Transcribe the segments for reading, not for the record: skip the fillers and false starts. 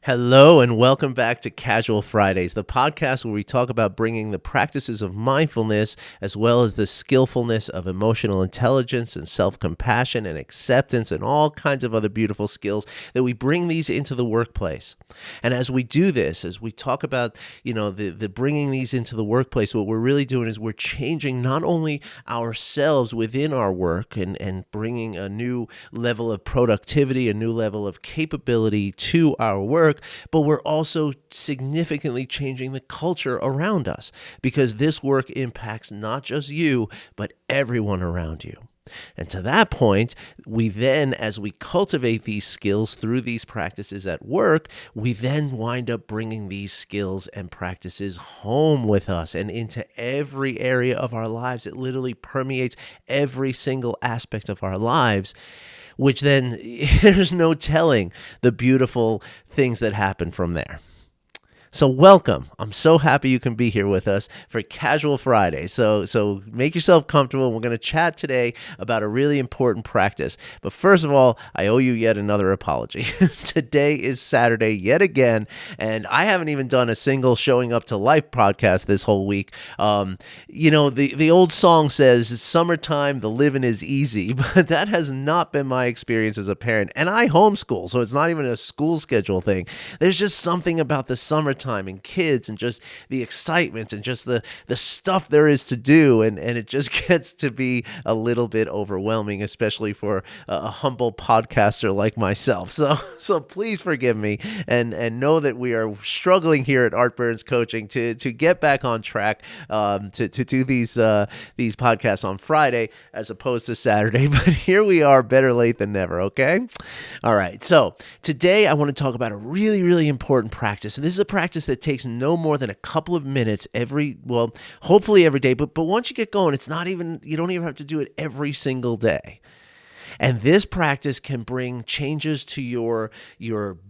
Hello and welcome back to Casual Fridays, the podcast where we talk about bringing the practices of mindfulness as well as the skillfulness of emotional intelligence and self-compassion and acceptance and all kinds of other beautiful skills that we bring these into the workplace. And as we do this, as we talk about, the bringing these into the workplace, what we're really doing is we're changing not only ourselves within our work and bringing a new level of productivity, a new level of capability to our work, but we're also significantly changing the culture around us because this work impacts not just you, but everyone around you. And to that point, we then, as we cultivate these skills through these practices at work, we then wind up bringing these skills and practices home with us and into every area of our lives. It literally permeates every single aspect of our lives, which then there's no telling the beautiful things that happen from there. So welcome. I'm so happy you can be here with us for Casual Friday. So make yourself comfortable. We're going to chat today about a really important practice. But first of all, I owe you yet another apology. Today is Saturday yet again, and I haven't even done a single Showing Up to Life podcast this whole week. The old song says, "It's summertime, the living is easy," but that has not been my experience as a parent. And I homeschool, so it's not even a school schedule thing. There's just something about the summertime and kids and just the excitement and just the stuff there is to do, and it just gets to be a little bit overwhelming, especially for a humble podcaster like myself. So please forgive me and know that we are struggling here at Art Burns Coaching to get back on track, to do these podcasts on Friday as opposed to Saturday. But here we are, better late than never. Okay, all right. So today I want to talk about a really, really important practice, and this is a practice that takes no more than a couple of minutes hopefully every day. But once you get going, you don't even have to do it every single day. And this practice can bring changes to your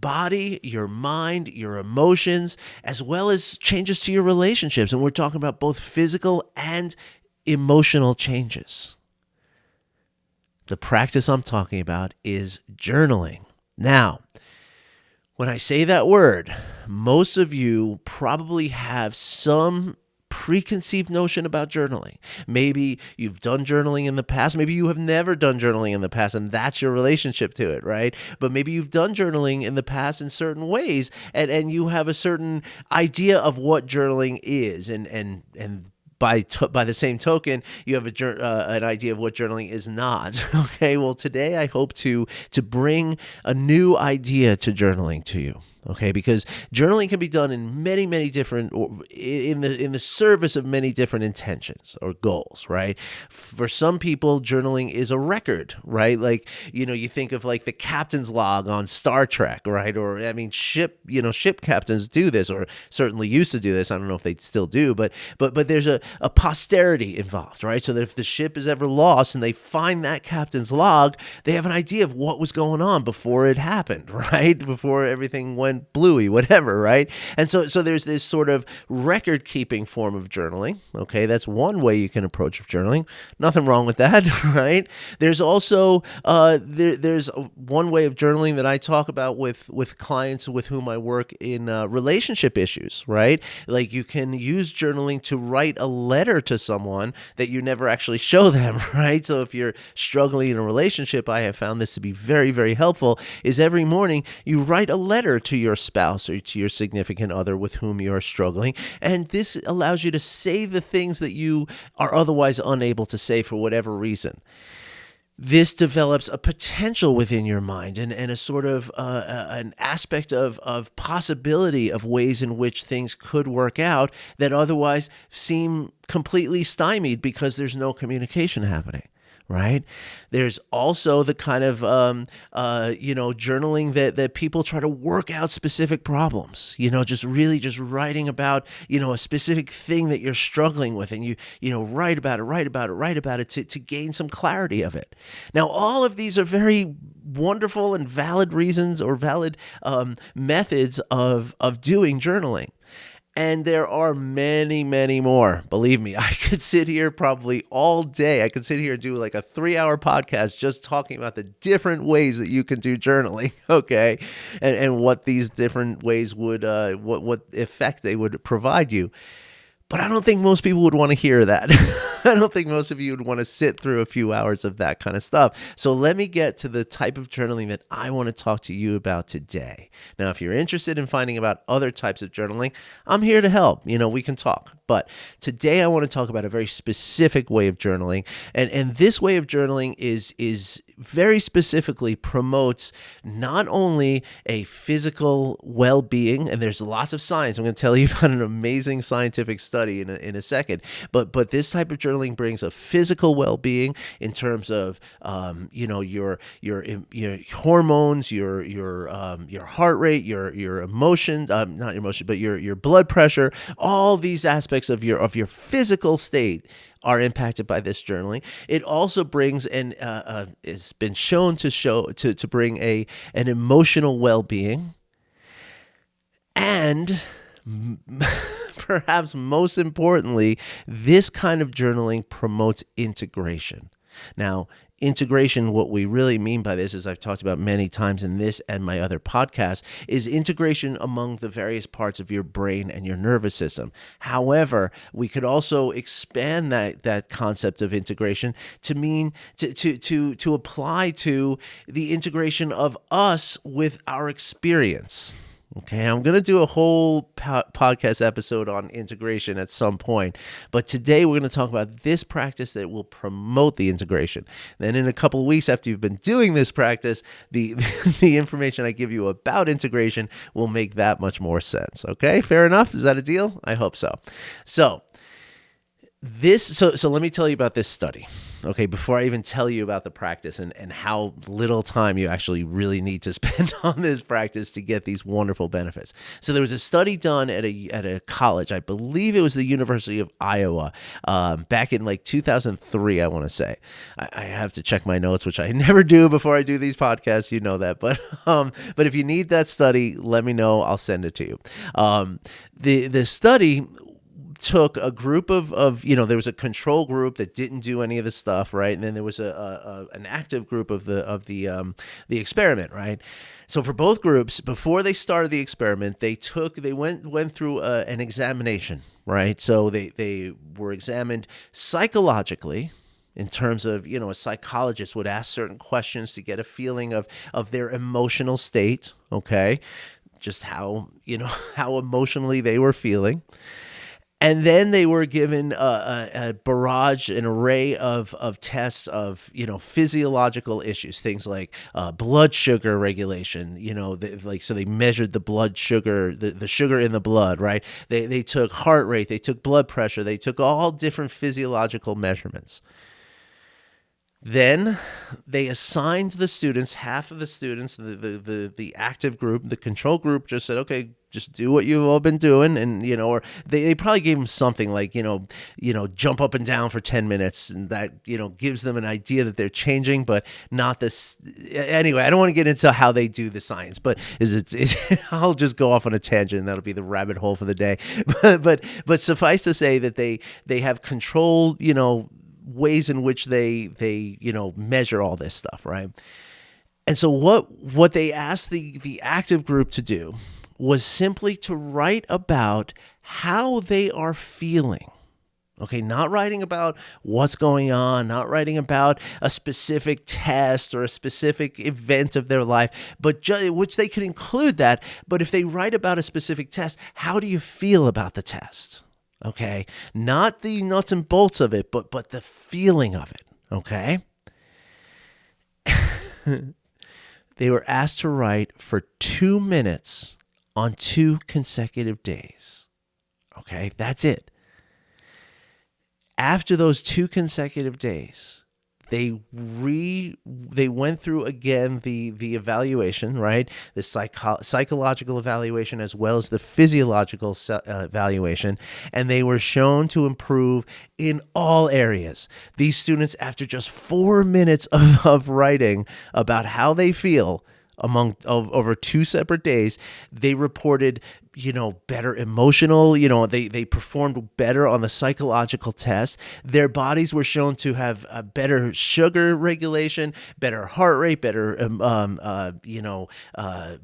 body, your mind, your emotions, as well as changes to your relationships. And we're talking about both physical and emotional changes. The practice I'm talking about is journaling. Now, when I say that word, most of you probably have some preconceived notion about journaling. Maybe you've done journaling in the past. Maybe you have never done journaling in the past, and that's your relationship to it, right? But maybe you've done journaling in the past in certain ways, and you have a certain idea of what journaling is, and by the same token, you have an idea of what journaling is not. Okay, well, today I hope to bring a new idea to journaling to you. Okay, because journaling can be done in many, many different, or in the service of many different intentions or goals, right? For some people, journaling is a record, right? Like, you think of like the captain's log on Star Trek, right? Or ship captains do this, or certainly used to do this. I don't know if they still do, but there's a posterity involved, right? So that if the ship is ever lost and they find that captain's log, they have an idea of what was going on before it happened, right? Before everything went bluey, whatever, right? And so there's this sort of record-keeping form of journaling, okay? That's one way you can approach journaling. Nothing wrong with that, right? There's also, there's one way of journaling that I talk about with clients with whom I work in relationship issues, right? Like you can use journaling to write a letter to someone that you never actually show them, right? So if you're struggling in a relationship, I have found this to be very, very helpful, is every morning you write a letter to your spouse or to your significant other with whom you are struggling. And this allows you to say the things that you are otherwise unable to say for whatever reason. This develops a potential within your mind and a sort of an aspect of possibility of ways in which things could work out that otherwise seem completely stymied because there's no communication happening. Right? There's also the kind of, journaling that people try to work out specific problems, just writing about, a specific thing that you're struggling with, and you write about it to gain some clarity of it. Now, all of these are very wonderful and valid reasons or valid methods of doing journaling. And there are many, many more. Believe me, I could sit here probably all day. I could sit here and do like a 3-hour podcast just talking about the different ways that you can do journaling, okay? And what these different ways would, what effect they would provide you. But I don't think most people would want to hear that. I don't think most of you would want to sit through a few hours of that kind of stuff. So let me get to the type of journaling that I want to talk to you about today. Now, if you're interested in finding about other types of journaling, I'm here to help. We can talk. But today I want to talk about a very specific way of journaling. And this way of journaling is very specifically promotes not only a physical well-being, and there's lots of science. I'm going to tell you about an amazing scientific study in a second. But this type of journaling brings a physical well-being in terms of your hormones, your heart rate, your emotions, not your emotion, but your blood pressure. All these aspects of your physical state are impacted by this journaling. It also brings it's been shown to bring an emotional well-being, and perhaps most importantly, this kind of journaling promotes integration. Now, integration, what we really mean by this, as I've talked about many times in this and my other podcasts, is integration among the various parts of your brain and your nervous system. However, we could also expand that concept of integration to mean to apply to the integration of us with our experience. Okay, I'm going to do a whole podcast episode on integration at some point, but today we're going to talk about this practice that will promote the integration. Then in a couple of weeks after you've been doing this practice, the information I give you about integration will make that much more sense. Okay, fair enough? Is that a deal? I hope so. So let me tell you about this study, okay, before I even tell you about the practice and how little time you actually really need to spend on this practice to get these wonderful benefits. So there was a study done at a college, I believe it was the University of Iowa, back in like 2003, I want to say. I have to check my notes, which I never do before I do these podcasts, you know that. But if you need that study, let me know. I'll send it to you. The study took a group of there was a control group that didn't do any of the stuff, right? And then there was an active group of the experiment, right? So for both groups, before they started the experiment, they went through an examination, right? So they were examined psychologically, in terms of, a psychologist would ask certain questions to get a feeling of their emotional state, okay? Just how emotionally they were feeling. And then they were given a barrage, an array of tests of, physiological issues, things like blood sugar regulation, so they measured the blood sugar, the sugar in the blood, right? They took heart rate, they took blood pressure, they took all different physiological measurements. Then they assigned the students, half of the students, the active group, the control group just said, okay, just do what you've all been doing. And, or they probably gave them something like, jump up and down for 10 minutes. And that, gives them an idea that they're changing, but not this. Anyway, I don't want to get into how they do the science, but I'll just go off on a tangent. That'll be the rabbit hole for the day. But suffice to say that they have controlled, ways in which they measure all this stuff, right? And so what they asked the active group to do was simply to write about how they are feeling. Okay, not writing about what's going on, not writing about a specific test or a specific event of their life, but which they could include that. But if they write about a specific test, how do you feel about the test? Okay, not the nuts and bolts of it, but the feeling of it, okay? They were asked to write for 2 minutes on 2 consecutive days. Okay, that's it. After those 2 consecutive days, they went through again the evaluation, right? The psychological evaluation as well as the physiological evaluation, and they were shown to improve in all areas. These students, after just 4 minutes of writing about how they feel, over 2 separate days, they reported, better emotional, they performed better on the psychological test. Their bodies were shown to have a better sugar regulation, better heart rate, better,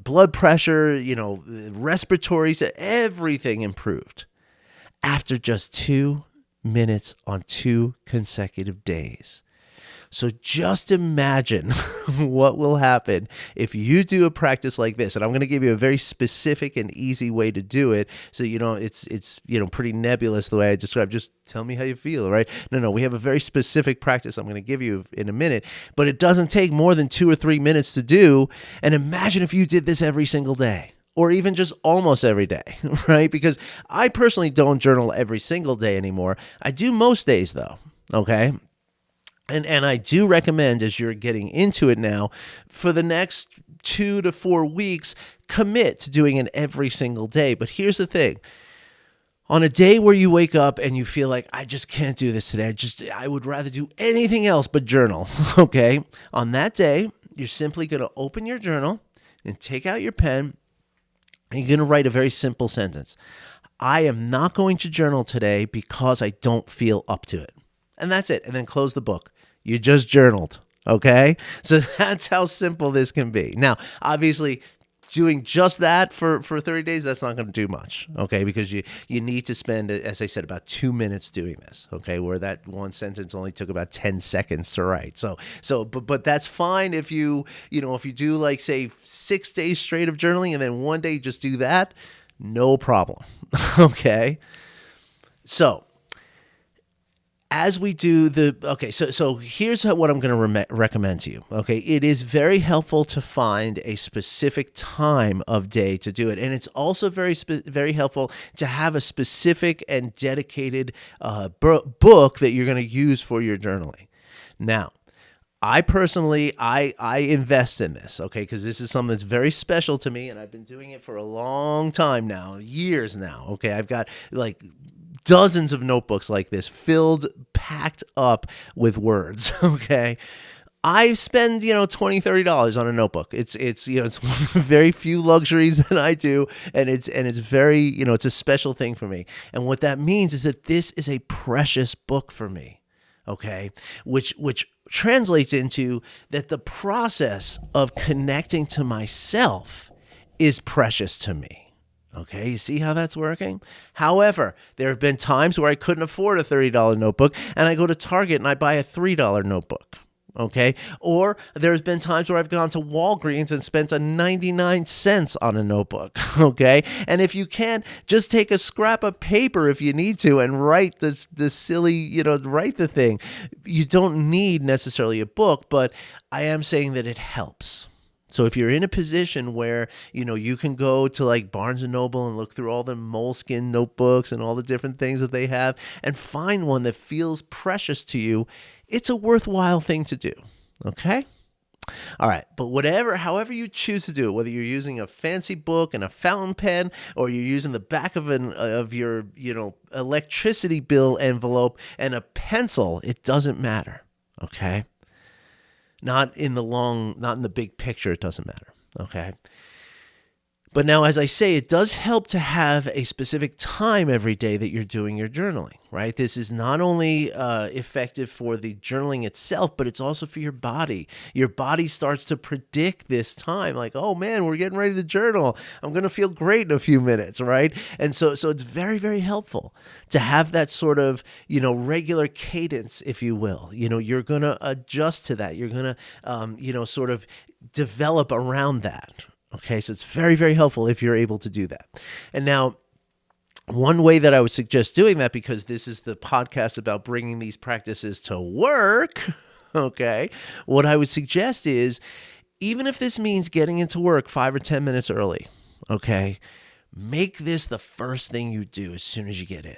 blood pressure, respiratory, everything improved after just 2 minutes on 2 consecutive days. So just imagine what will happen if you do a practice like this. And I'm going to give you a very specific and easy way to do it. So, it's pretty nebulous the way I describe. Just tell me how you feel, right? No, we have a very specific practice I'm going to give you in a minute, but it doesn't take more than 2 or 3 minutes to do. And imagine if you did this every single day, or even just almost every day, right? Because I personally don't journal every single day anymore. I do most days though, okay? And I do recommend, as you're getting into it now, for the next 2 to 4 weeks, commit to doing it every single day. But here's the thing. On a day where you wake up and you feel like, I just can't do this today, I would rather do anything else but journal, okay? On that day, you're simply going to open your journal and take out your pen, and you're going to write a very simple sentence. I am not going to journal today because I don't feel up to it. And that's it. And then close the book. You just journaled, okay? So that's how simple this can be. Now, obviously, doing just that for 30 days, that's not going to do much, okay? Because you need to spend, as I said, about 2 minutes doing this, okay? Where that one sentence only took about 10 seconds to write. But that's fine if if you do like, say, 6 days straight of journaling and then one day you just do that, no problem, okay? So, as we do so here's what I'm going to recommend to you. Okay, it is very helpful to find a specific time of day to do it, and it's also very helpful to have a specific and dedicated book that you're going to use for your journaling. Now, I personally, I invest in this, okay, because this is something that's very special to me, and I've been doing it for a long time now, years now. Okay, I've got like dozens of notebooks like this packed up with words, okay? I spend, $20, $30 on a notebook. It's one of the very few luxuries that I do, and it's very, it's a special thing for me. And what that means is that this is a precious book for me, okay? Which translates into that the process of connecting to myself is precious to me. Okay, you see how that's working? However, there have been times where I couldn't afford a $30 notebook, and I go to Target and I buy a $3 notebook. Okay, or there's been times where I've gone to Walgreens and spent 99 cents on a notebook. Okay, and if you can, just take a scrap of paper if you need to and write the silly, write the thing. You don't need necessarily a book, but I am saying that it helps. So if you're in a position where, you can go to like Barnes & Noble and look through all the Moleskine notebooks and all the different things that they have and find one that feels precious to you, it's a worthwhile thing to do, okay? All right, but however you choose to do it, whether you're using a fancy book and a fountain pen, or you're using the back of your, electricity bill envelope and a pencil, it doesn't matter, okay? Not in the big picture, it doesn't matter, okay? But now, as I say, it does help to have a specific time every day that you're doing your journaling, right? This is not only effective for the journaling itself, but it's also for your body. Your body starts to predict this time, like, oh man, we're getting ready to journal. I'm going to feel great in a few minutes, right? And so it's very, very helpful to have that sort of, regular cadence, if you will. You're going to adjust to that. You're going to, sort of develop around that. Okay, so it's very, very helpful if you're able to do that. And now, one way that I would suggest doing that, because this is the podcast about bringing these practices to work, okay, what I would suggest is, even if this means getting into work 5 or 10 minutes early, okay, make this the first thing you do as soon as you get in.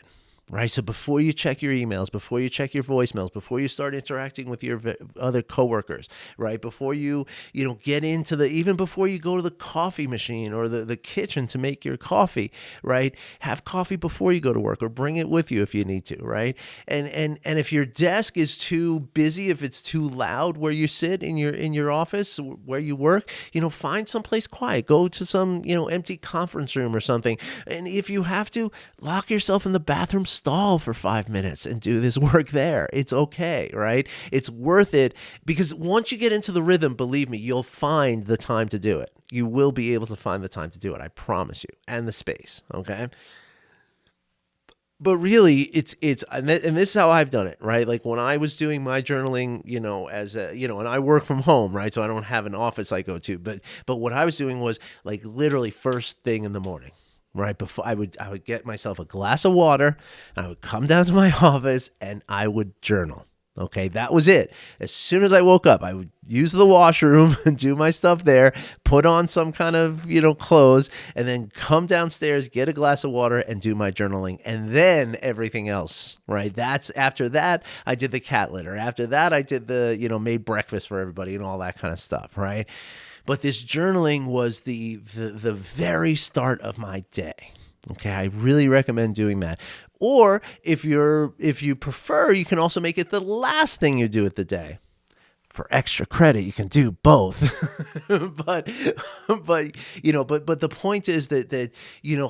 right? So before you check your emails, before you check your voicemails, before you start interacting with your other coworkers, right? Before get into even before you go to the coffee machine or the kitchen to make your coffee, right? Have coffee before you go to work or bring it with you if you need to, right? And if your desk is too busy, if it's too loud where you sit in your office where you work, find someplace quiet. Go to some, empty conference room or something. And if you have to, lock yourself in the bathroom stall for 5 minutes and do this work there. It's okay, right? It's worth it because once you get into the rhythm, believe me, you'll find the time to do it. You will be able to find the time to do it. I promise you, and the space, okay? But really, it's and this is how I've done it, right? Like when I was doing my journaling, and I work from home, right? So I don't have an office I go to, but what I was doing was like literally first thing in the morning. Right before I would get myself a glass of water, and I would come down to my office and I would journal. Okay, that was it. As soon as I woke up, I would use the washroom and do my stuff there, put on some kind of, clothes, and then come downstairs, get a glass of water and do my journaling. And then everything else, right? After that, I did the cat litter. After that, I did made breakfast for everybody and all that kind of stuff, right? But this journaling was the very start of my day. Okay, I really recommend doing that. Or if you prefer, you can also make it the last thing you do at the day. For extra credit, you can do both. but the point is that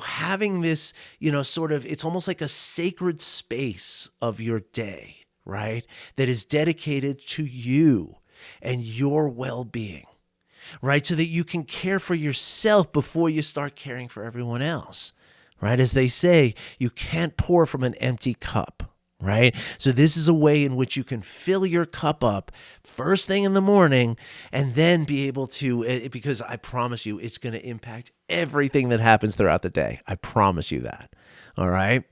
having this, sort of, it's almost like a sacred space of your day, right? That is dedicated to you and your well-being. Right? So that you can care for yourself before you start caring for everyone else, right? As they say, you can't pour from an empty cup, right? So this is a way in which you can fill your cup up first thing in the morning and then be able to, because I promise you, it's going to impact everything that happens throughout the day. I promise you that. All right.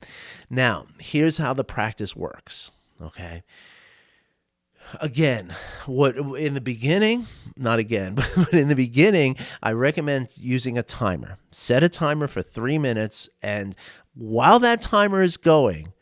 Now, here's how the practice works. Okay. Again, not again, but in the beginning, I recommend using a timer. Set a timer for 3 minutes, and while that timer is going,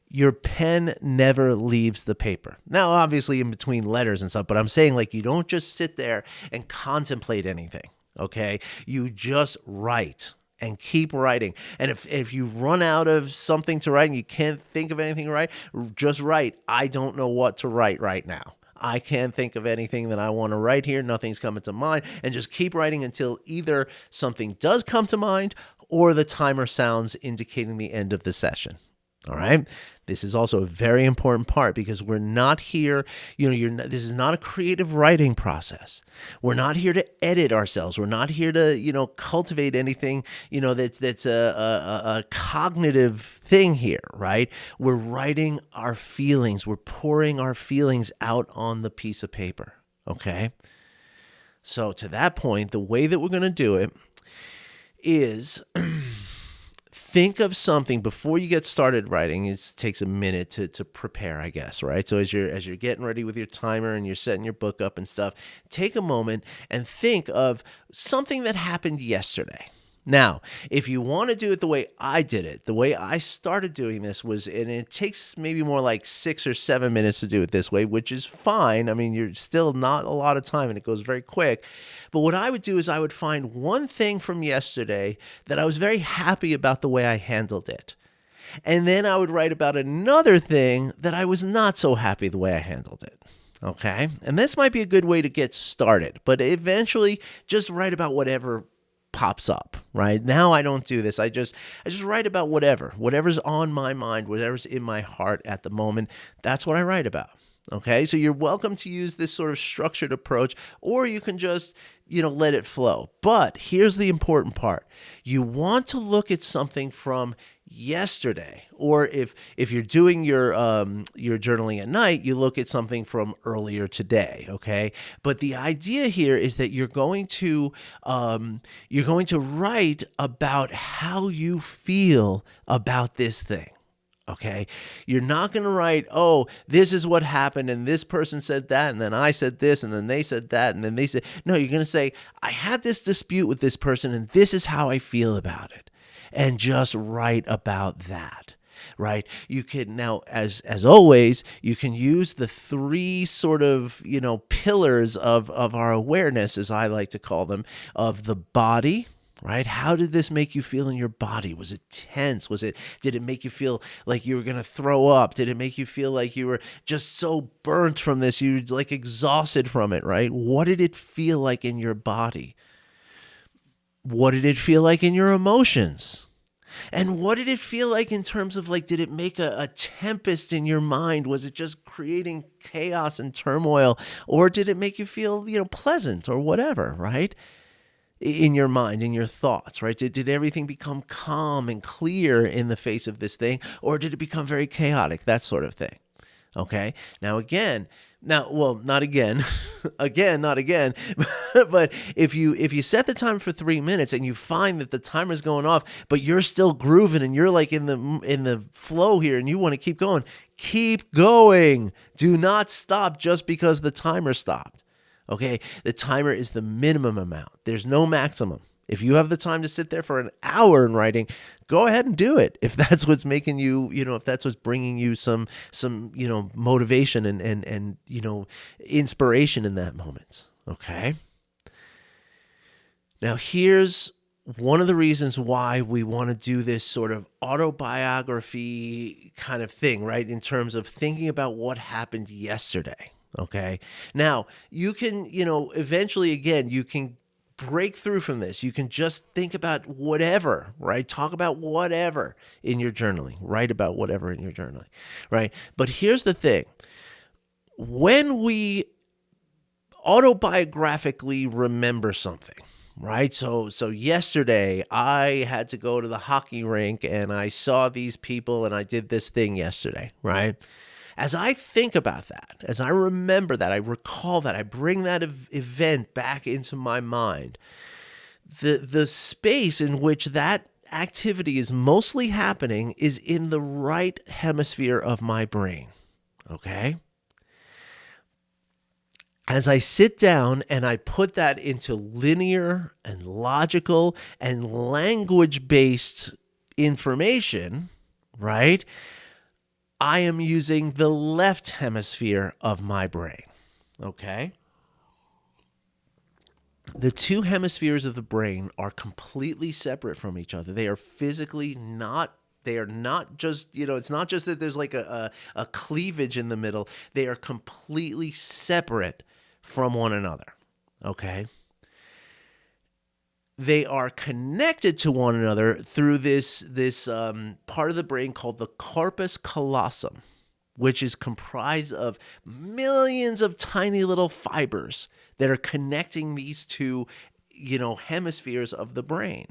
your pen never leaves the paper. Now, obviously, in between letters and stuff, but I'm saying like you don't just sit there and contemplate anything, okay? You just write. And keep writing. And if you run out of something to write and you can't think of anything to write, just write, I don't know what to write right now. I can't think of anything that I want to write here. Nothing's coming to mind. And just keep writing until either something does come to mind or the timer sounds indicating the end of the session. All right. This is also a very important part because we're not here, this is not a creative writing process. We're not here to edit ourselves. We're not here to, cultivate anything, that's a cognitive thing here, right? We're writing our feelings. We're pouring our feelings out on the piece of paper. Okay. So to that point, the way that we're going to do it is think of something before you get started writing. It takes a minute to prepare, I guess, right? So as you're getting ready with your timer and you're setting your book up and stuff, take a moment and think of something that happened yesterday. Now, if you want to do it the way I did it, the way I started doing this was, and it takes maybe more like 6 or 7 minutes to do it this way, which is fine. I mean, you're still not a lot of time and it goes very quick. But what I would do is I would find one thing from yesterday that I was very happy about the way I handled it. And then I would write about another thing that I was not so happy the way I handled it. Okay? And this might be a good way to get started, but eventually just write about whatever pops up, right? Now I don't do this. I just write about whatever's on my mind, whatever's in my heart at the moment. That's what I write about. Okay. So you're welcome to use this sort of structured approach, or you can just, let it flow. But here's the important part. You want to look at something from yesterday, or if you're doing your journaling at night, you look at something from earlier today. Okay, but the idea here is that you're going to write about how you feel about this thing. Okay, you're not going to write, oh, this is what happened, and this person said that, and then I said this, and then they said that, and then they said, no, you're going to say, I had this dispute with this person, and this is how I feel about it. And just write about that. right? You can now, as always, you can use the three sort of, pillars of our awareness, as I like to call them, of the body. Right? How did this make you feel in your body? Was it tense? Did it make you feel like you were going to throw up? Did it make you feel like you were just so burnt from this? You like exhausted from it, right? What did it feel like in your body? What did it feel like in your emotions? And what did it feel like in terms of like, did it make a tempest in your mind? Was it just creating chaos and turmoil? Or did it make you feel, pleasant or whatever, right? In your mind, in your thoughts, right? Did everything become calm and clear in the face of this thing? Or did it become very chaotic? That sort of thing. Okay. Well, not again, not again. But if you set the timer for 3 minutes and you find that the timer's going off, but you're still grooving and you're like in the flow here and you want to keep going. Do not stop just because the timer stopped. Okay. The timer is the minimum amount. There's no maximum. If you have the time to sit there for an hour in writing, go ahead and do it. If that's what's making you, if that's what's bringing you some motivation and inspiration in that moment. Okay. Now, here's one of the reasons why we want to do this sort of autobiography kind of thing, right? In terms of thinking about what happened yesterday. Okay. Now, you can, eventually, again, you can break through from this. You can just think about whatever, right? Talk about whatever in your journaling. Write about whatever in your journaling, right? But here's the thing. When we autobiographically remember something, right? So yesterday I had to go to the hockey rink and I saw these people and I did this thing yesterday, right? As I think about that, as I remember that, I recall that, I bring that event back into my mind, the space in which that activity is mostly happening is in the right hemisphere of my brain, okay? As I sit down and I put that into linear and logical and language-based information, right? I am using the left hemisphere of my brain, okay? The two hemispheres of the brain are completely separate from each other. They are physically not, they are not just, it's not just that there's like a cleavage in the middle. They are completely separate from one another, okay? They are connected to one another through this part of the brain called the corpus callosum, which is comprised of millions of tiny little fibers that are connecting these two, hemispheres of the brain.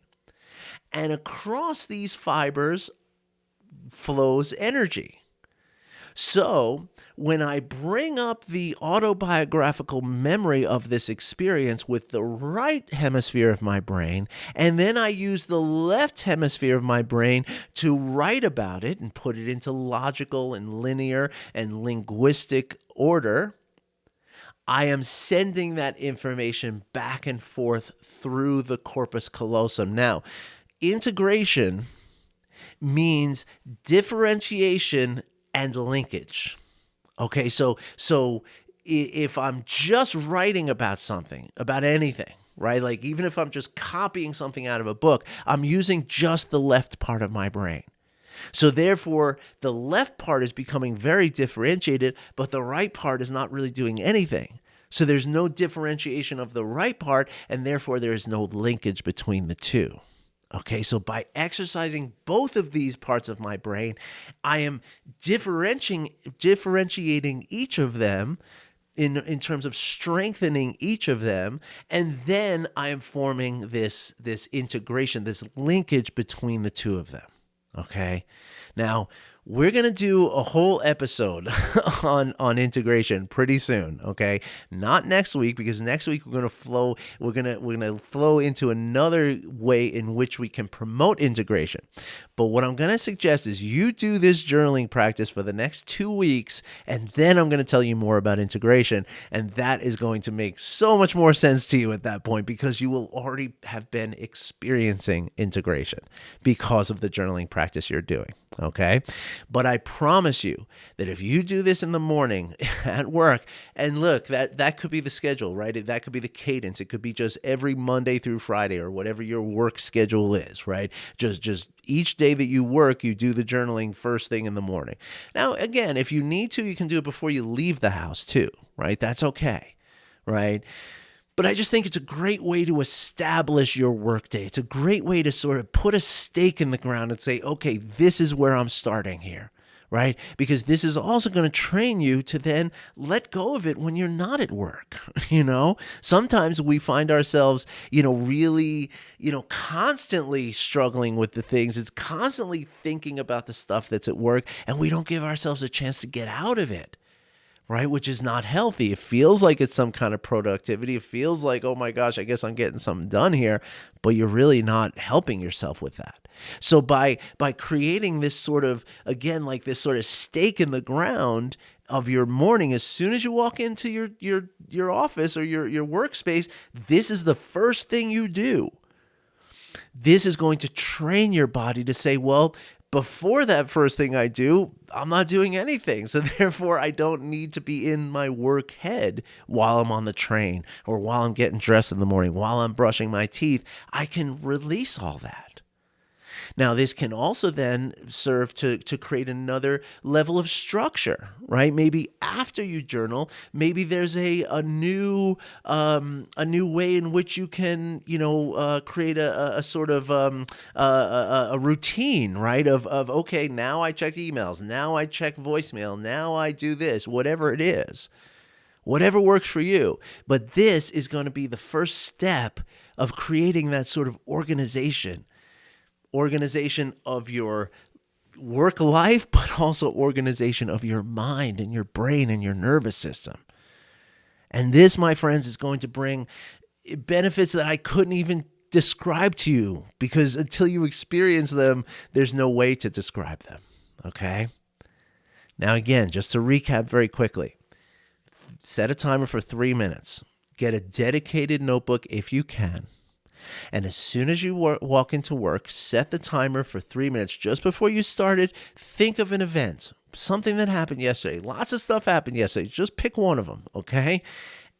And across these fibers flows energy. So when I bring up the autobiographical memory of this experience with the right hemisphere of my brain, and then I use the left hemisphere of my brain to write about it and put it into logical and linear and linguistic order, I am sending that information back and forth through the corpus callosum. Now, integration means differentiation and linkage. Okay, so if I'm just writing about something, about anything, right? Like even if I'm just copying something out of a book, I'm using just the left part of my brain. So therefore, the left part is becoming very differentiated, but the right part is not really doing anything. So there's no differentiation of the right part, and therefore there is no linkage between the two. Okay, so by exercising both of these parts of my brain, I am differentiating each of them in terms of strengthening each of them, and then I am forming this integration, this linkage between the two of them. Okay, now we're gonna do a whole episode on integration pretty soon. Okay, not next week, because next week we're gonna flow into another way in which we can promote integration. But what I'm gonna suggest is you do this journaling practice for the next 2 weeks, and then I'm gonna tell you more about integration, and that is going to make so much more sense to you at that point, because you will already have been experiencing integration because of the journaling practice you're doing. Okay. But I promise you that if you do this in the morning at work, and look, that could be the schedule, right? That could be the cadence. It could be just every Monday through Friday or whatever your work schedule is, right? Just each day that you work, you do the journaling first thing in the morning. Now, again, if you need to, you can do it before you leave the house too, right? That's okay, right? But I just think it's a great way to establish your workday. It's a great way to sort of put a stake in the ground and say, okay, this is where I'm starting here, right? Because this is also going to train you to then let go of it when you're not at work. Sometimes we find ourselves, really, constantly struggling with the things. It's constantly thinking about the stuff that's at work, and we don't give ourselves a chance to get out of it. Right? Which is not healthy. It feels like it's some kind of productivity. It feels like, oh my gosh, I guess I'm getting something done here, but you're really not helping yourself with that. So by creating this sort of, again, like this sort of stake in the ground of your morning, as soon as you walk into your office or your workspace, this is the first thing you do. This is going to train your body to say, well, before that first thing I do, I'm not doing anything. So therefore, I don't need to be in my work head while I'm on the train or while I'm getting dressed in the morning, while I'm brushing my teeth. I can release all that. Now, this can also then serve to create another level of structure, right? Maybe after you journal, maybe there's a new way in which you can, create a sort of a routine, right? Of okay, now I check emails, now I check voicemail, now I do this, whatever it is. Whatever works for you. But this is going to be the first step of creating that sort of organization of your work life, but also organization of your mind and your brain and your nervous system. And this, my friends, is going to bring benefits that I couldn't even describe to you, because until you experience them, there's no way to describe them. Okay? Now, again, just to recap very quickly, set a timer for 3 minutes. Get a dedicated notebook if you can. And as soon as you walk into work, set the timer for 3 minutes. Just before you started, think of an event, something that happened yesterday. Lots of stuff happened yesterday. Just pick one of them, okay?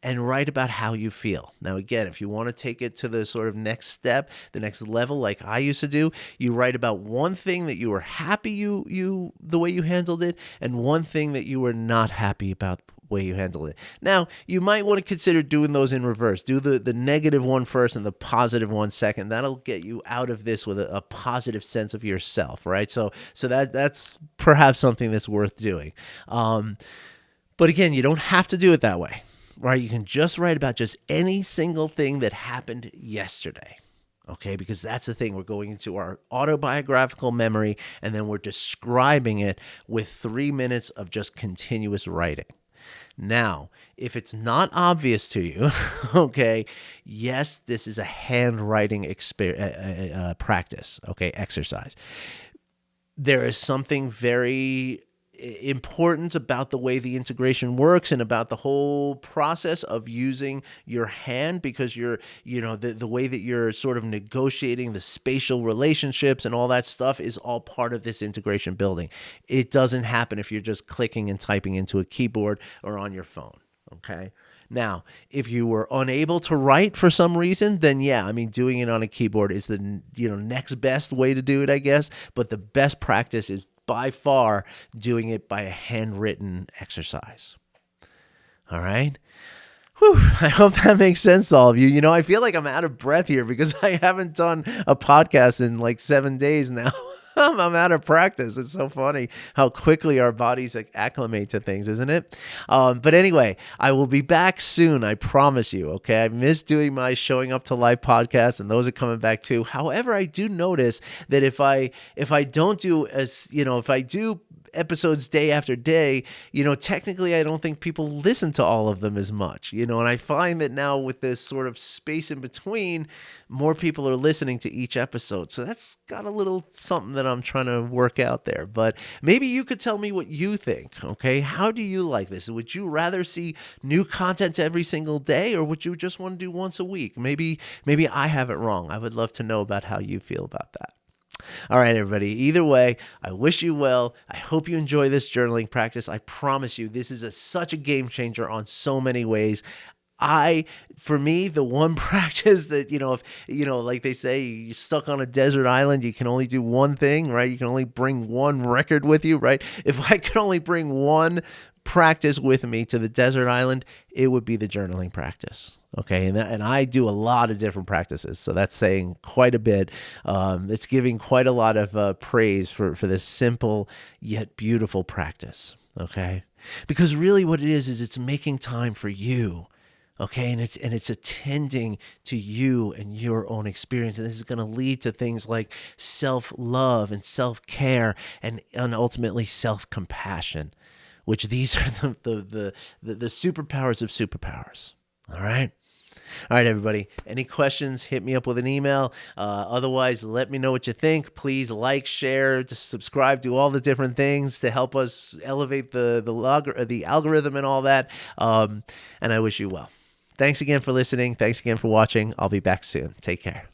And write about how you feel. Now, again, if you want to take it to the sort of next step, the next level, like I used to do, you write about one thing that you were happy the way you handled it, and one thing that you were not happy about way you handle it. Now, you might want to consider doing those in reverse. Do the negative one first and the positive one second. That'll get you out of this with a positive sense of yourself, right? So that's perhaps something that's worth doing. But again, you don't have to do it that way, right? You can just write about just any single thing that happened yesterday. Okay, because that's the thing. We're going into our autobiographical memory, and then we're describing it with 3 minutes of just continuous writing. Now, if it's not obvious to you, okay, yes, this is a handwriting practice, okay, exercise. There is something very important about the way the integration works and about the whole process of using your hand, because the way that you're sort of negotiating the spatial relationships and all that stuff is all part of this integration building. It doesn't happen if you're just clicking and typing into a keyboard or on your phone. Okay. Now, if you were unable to write for some reason, then yeah, doing it on a keyboard is the next best way to do it, I guess. But the best practice is by far doing it by a handwritten exercise. All right. Whew, I hope that makes sense to all of you. I feel like I'm out of breath here because I haven't done a podcast in like 7 days now. I'm out of practice. It's so funny how quickly our bodies acclimate to things, isn't it? But anyway, I will be back soon. I promise you. Okay. I miss doing my Showing Up to Life podcast, and those are coming back too. However, I do notice that if I don't do if I do episodes day after day, technically I don't think people listen to all of them as much, and I find that now with this sort of space in between, more people are listening to each episode. So that's got a little something that I'm trying to work out there. But maybe you could tell me what you think, okay? How do you like this? Would you rather see new content every single day, or would you just want to do once a week? Maybe I have it wrong. I would love to know about how you feel about that. All right, everybody. Either way, I wish you well. I hope you enjoy this journaling practice. I promise you, this is such a game changer on so many ways. For me, the one practice that, if, like they say, you're stuck on a desert island, you can only do one thing, right? You can only bring one record with you, right? If I could only bring one practice with me to the desert island, it would be the journaling practice. Okay. And I do a lot of different practices. So that's saying quite a bit. It's giving quite a lot of praise for this simple yet beautiful practice. Okay. Because really what it is it's making time for you. Okay, and it's attending to you and your own experience, and this is going to lead to things like self-love and self-care and ultimately self-compassion, which these are the superpowers of superpowers. All right, everybody. Any questions? Hit me up with an email. Otherwise, let me know what you think. Please like, share, just subscribe, do all the different things to help us elevate the algorithm and all that. And I wish you well. Thanks again for listening. Thanks again for watching. I'll be back soon. Take care.